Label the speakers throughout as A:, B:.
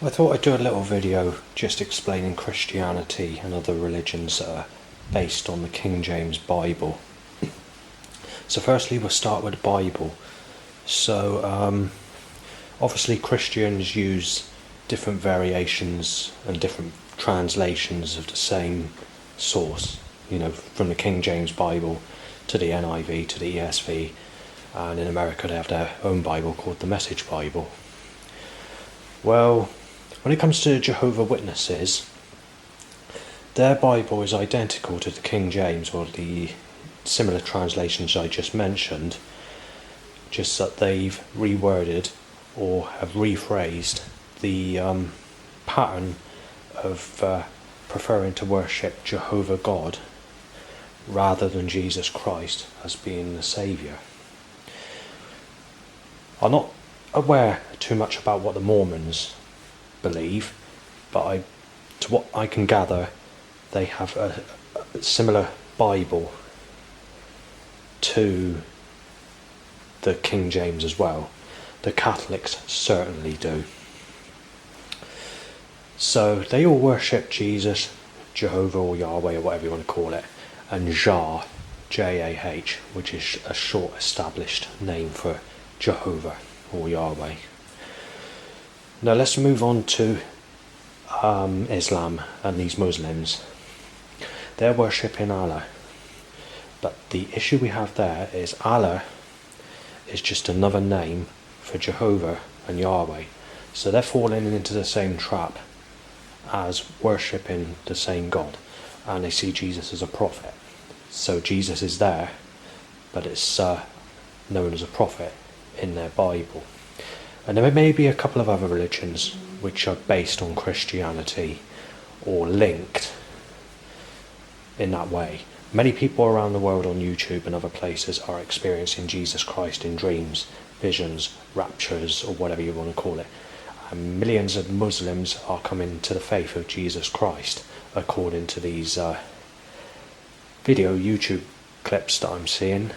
A: I thought I'd do a little video just explaining Christianity and other religions that are based on the King James Bible. So firstly we'll start with the Bible. So obviously Christians use different variations and different translations of the same source, from the King James Bible to the NIV to the ESV, and in America they have their own Bible called the Message Bible. Well, when it comes to Jehovah's Witnesses, their Bible is identical to the King James or the similar translations I just mentioned, just that they've reworded or have rephrased the pattern of preferring to worship Jehovah God rather than Jesus Christ as being the Saviour. I'm not aware too much about what the Mormons believe, but to what I can gather, they have a similar Bible to the King James as well. The Catholics certainly do. So they all worship Jesus, Jehovah or Yahweh or whatever you want to call it, and Jah, J-A-H, which is a short established name for Jehovah or Yahweh. Now let's move on to Islam and these Muslims. They're worshipping Allah. But the issue we have there is Allah is just another name for Jehovah and Yahweh. So they're falling into the same trap as worshipping the same God. And they see Jesus as a prophet. So Jesus is there, but it's known as a prophet in their Bible. And there may be a couple of other religions which are based on Christianity or linked in that way. Many people around the world on YouTube and other places are experiencing Jesus Christ in dreams, visions, raptures, or whatever you want to call it. And millions of Muslims are coming to the faith of Jesus Christ, according to these video YouTube clips that I'm seeing.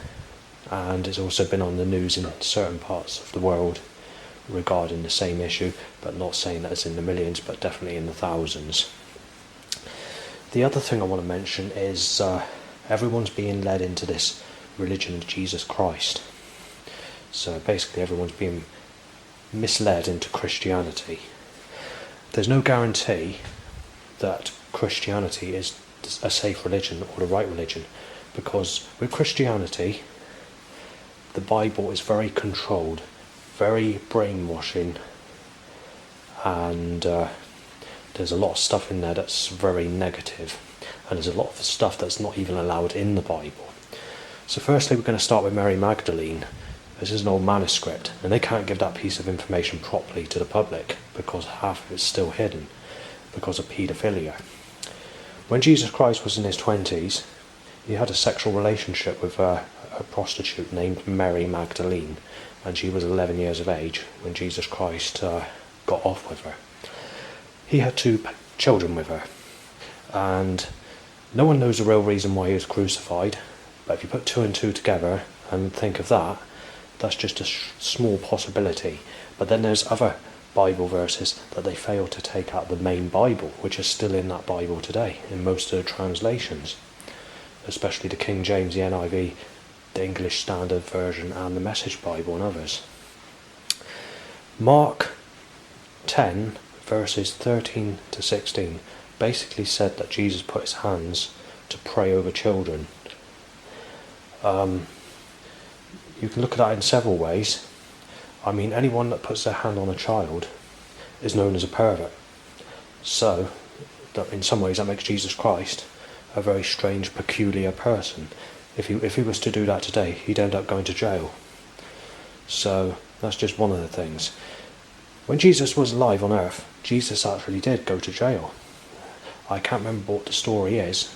A: And it's also been on the news in certain parts of the world regarding the same issue, but not saying that it's in the millions, but definitely in the thousands. The other thing I want to mention is everyone's being led into this religion of Jesus Christ. So basically everyone's being misled into Christianity. There's no guarantee that Christianity is a safe religion or the right religion, because with Christianity the Bible is very controlled, very brainwashing, and there's a lot of stuff in there that's very negative, and there's a lot of stuff that's not even allowed in the Bible. So firstly we're going to start with Mary Magdalene. This is an old manuscript, and they can't give that piece of information properly to the public because half of it's still hidden because of paedophilia. When Jesus Christ was in his 20s, he had a sexual relationship with a prostitute named Mary Magdalene, and she was 11 years of age when Jesus Christ got off with her. He had 2 children with her, and no one knows the real reason why he was crucified, but if you put 2 and 2 together and think of that, that's just a small possibility. But then there's other Bible verses that they fail to take out the main Bible, which is still in that Bible today in most of the translations, especially the King James, the NIV, the English Standard Version, and the Message Bible and others. Mark 10 verses 13 to 16 basically said that Jesus put his hands to pray over children. You can look at that in several ways. I mean, anyone that puts their hand on a child is known as a pervert. So, in some ways that makes Jesus Christ a very strange, peculiar person. If he was to do that today, he'd end up going to jail. So, that's just one of the things. When Jesus was alive on earth, Jesus actually did go to jail. I can't remember what the story is,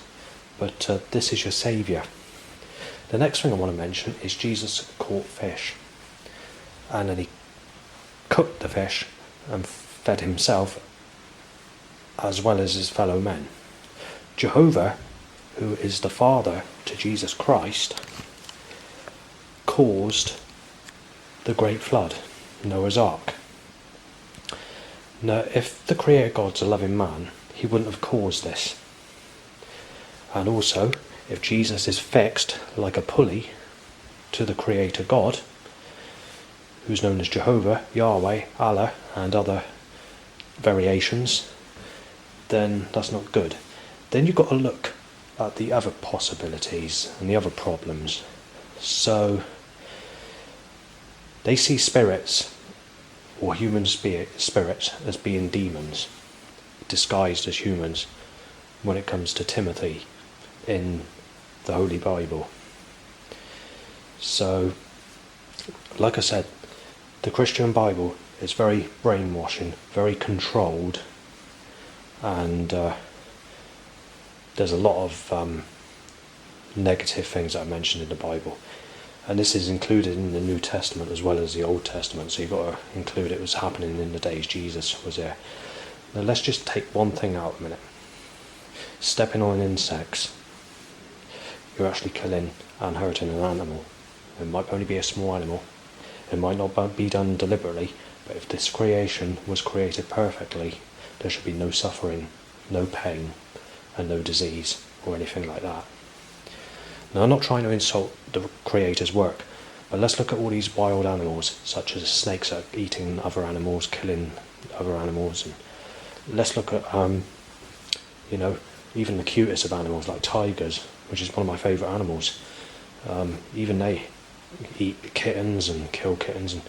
A: but this is your saviour. The next thing I want to mention is Jesus caught fish, and then he cooked the fish and fed himself as well as his fellow men. Jehovah, who is the father to Jesus Christ, caused the great flood, Noah's Ark. Now, if the Creator God's a loving man, he wouldn't have caused this. And also, if Jesus is fixed like a pulley to the Creator God, who's known as Jehovah, Yahweh, Allah, and other variations, then that's not good. Then you've got to look at the other possibilities and the other problems. So, they see spirits, or human spirits, as being demons, disguised as humans, when it comes to Timothy in the Holy Bible. So, like I said, the Christian Bible is very brainwashing, very controlled, and there's a lot of negative things that are mentioned in the Bible. And this is included in the New Testament as well as the Old Testament, so you've got to include it was happening in the days Jesus was there. Now let's just take one thing out a minute. Stepping on insects, you're actually killing and hurting an animal. It might only be a small animal, it might not be done deliberately, but if this creation was created perfectly, there should be no suffering, no pain, and no disease or anything like that. Now, I'm not trying to insult the Creator's work, but let's look at all these wild animals, such as snakes that are eating other animals, killing other animals, and let's look at, even the cutest of animals like tigers, which is one of my favourite animals. Even they eat kittens and kill kittens, and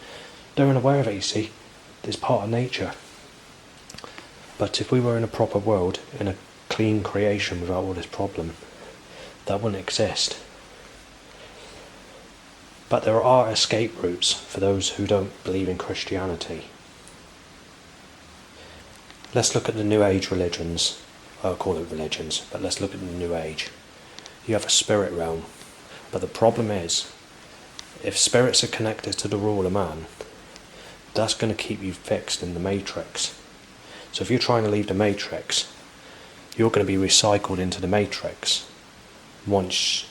A: they're unaware of it, you see. It's part of nature. But if we were in a proper world, in a clean creation without all this problem, that wouldn't exist. But there are escape routes for those who don't believe in Christianity. Let's look at the New Age religions. I'll call it religions, but let's look at the New Age. You have a spirit realm, but the problem is, if spirits are connected to the rule of man, that's going to keep you fixed in the matrix. So if you're trying to leave the matrix, you're going to be recycled into the matrix once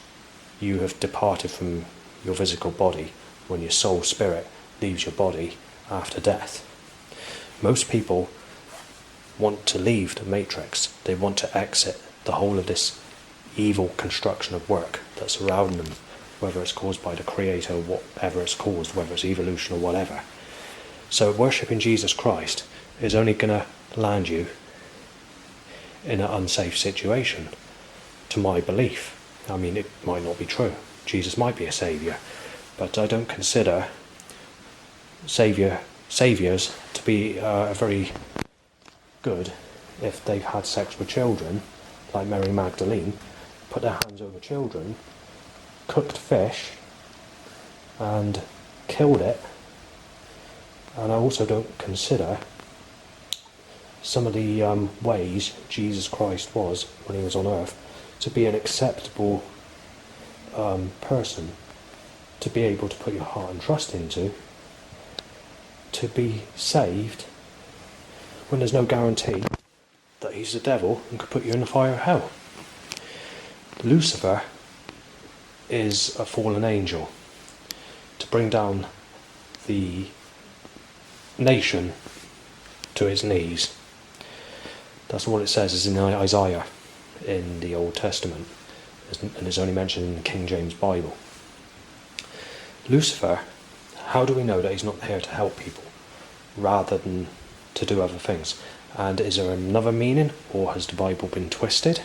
A: you have departed from your physical body, when your soul spirit leaves your body after death. Most people want to leave the matrix. They want to exit the whole of this evil construction of work that's surrounding them, whether it's caused by the Creator or whatever it's caused, whether it's evolution or whatever. So worshipping Jesus Christ is only going to land you in an unsafe situation, to my belief. I mean, it might not be true. Jesus might be a saviour, but I don't consider saviours to be very good if they've had sex with children, like Mary Magdalene, put their hands over children, cooked fish, and killed it. And I also don't consider some of the ways Jesus Christ was when he was on earth to be an acceptable person to be able to put your heart and trust into, to be saved, when there's no guarantee that he's the devil and could put you in the fire of hell. Lucifer is a fallen angel to bring down the nation to its knees. That's what it says is in Isaiah in the Old Testament, and is only mentioned in the King James Bible. Lucifer, how do we know that he's not here to help people rather than to do other things? And is there another meaning, or has the Bible been twisted,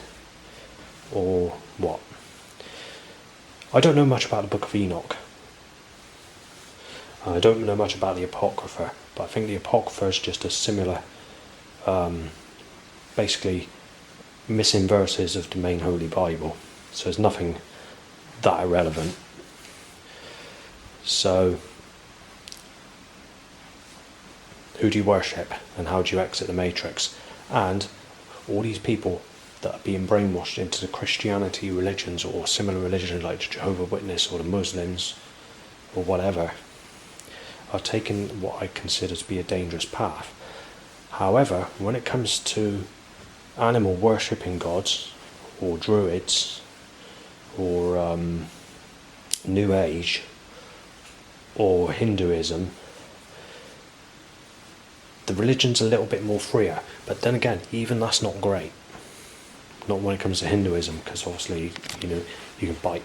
A: or what? I don't know much about the Book of Enoch. I don't know much about the Apocrypha, but I think the Apocrypha is just a similar, basically missing verses of the main Holy Bible. So there's nothing that irrelevant. So, who do you worship, and how do you exit the matrix? And all these people that are being brainwashed into the Christianity religions or similar religions like the Jehovah's Witness or the Muslims or whatever, are taking what I consider to be a dangerous path. However, when it comes to animal worshipping gods or druids or New Age or Hinduism, the religion's a little bit more freer, but then again, even that's not great. Not when it comes to Hinduism, because obviously, you can bite.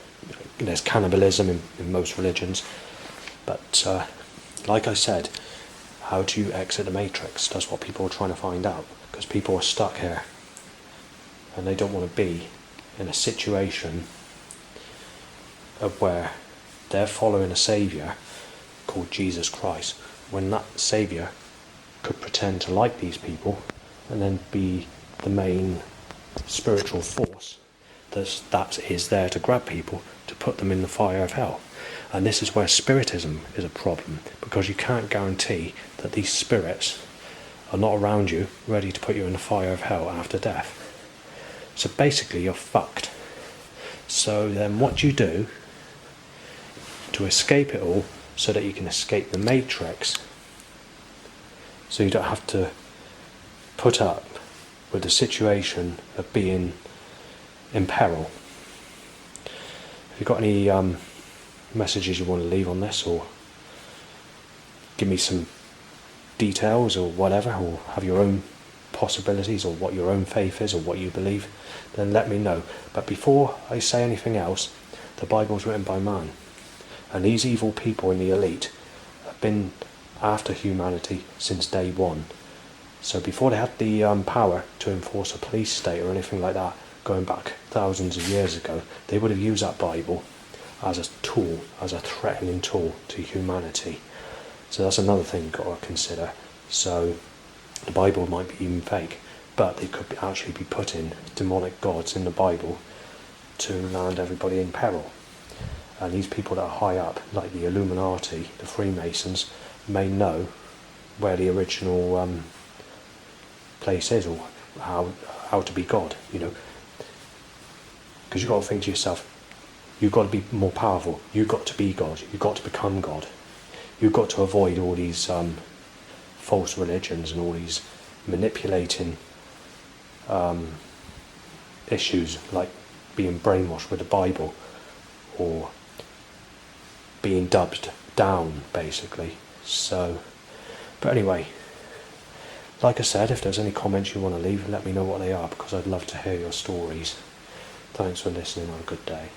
A: There's cannibalism in most religions, but like I said, how do you exit the matrix? That's what people are trying to find out, because people are stuck here, and they don't want to be in a situation of where they're following a saviour called Jesus Christ, when that saviour could pretend to like these people and then be the main spiritual force that is there to grab people to put them in the fire of hell. And this is where spiritism is a problem, because you can't guarantee that these spirits are not around you ready to put you in the fire of hell after death. So basically you're fucked. So then what do you do to escape it all, so that you can escape the matrix, so you don't have to put up with the situation of being in peril? Have you got any messages you want to leave on this, or give me some details or whatever, or have your own possibilities, or what your own faith is, or what you believe, then let me know. But before I say anything else, the Bible's written by man, and these evil people in the elite have been after humanity since day one. So before they had the power to enforce a police state or anything like that, going back thousands of years ago, they would have used that Bible as a tool, as a threatening tool to humanity. So that's another thing you've got to consider. So the Bible might be even fake, but they could actually be putting demonic gods in the Bible to land everybody in peril. And these people that are high up, like the Illuminati, the Freemasons, may know where the original place is, or how to be God, Because you've got to think to yourself, you've got to be more powerful, you've got to be God, you've got to become God. You've got to avoid all these false religions and all these manipulating issues, like being brainwashed with the Bible, or being dubbed down, basically. So, but anyway, like I said, if there's any comments you want to leave, let me know what they are, because I'd love to hear your stories. Thanks for listening. Have a good day.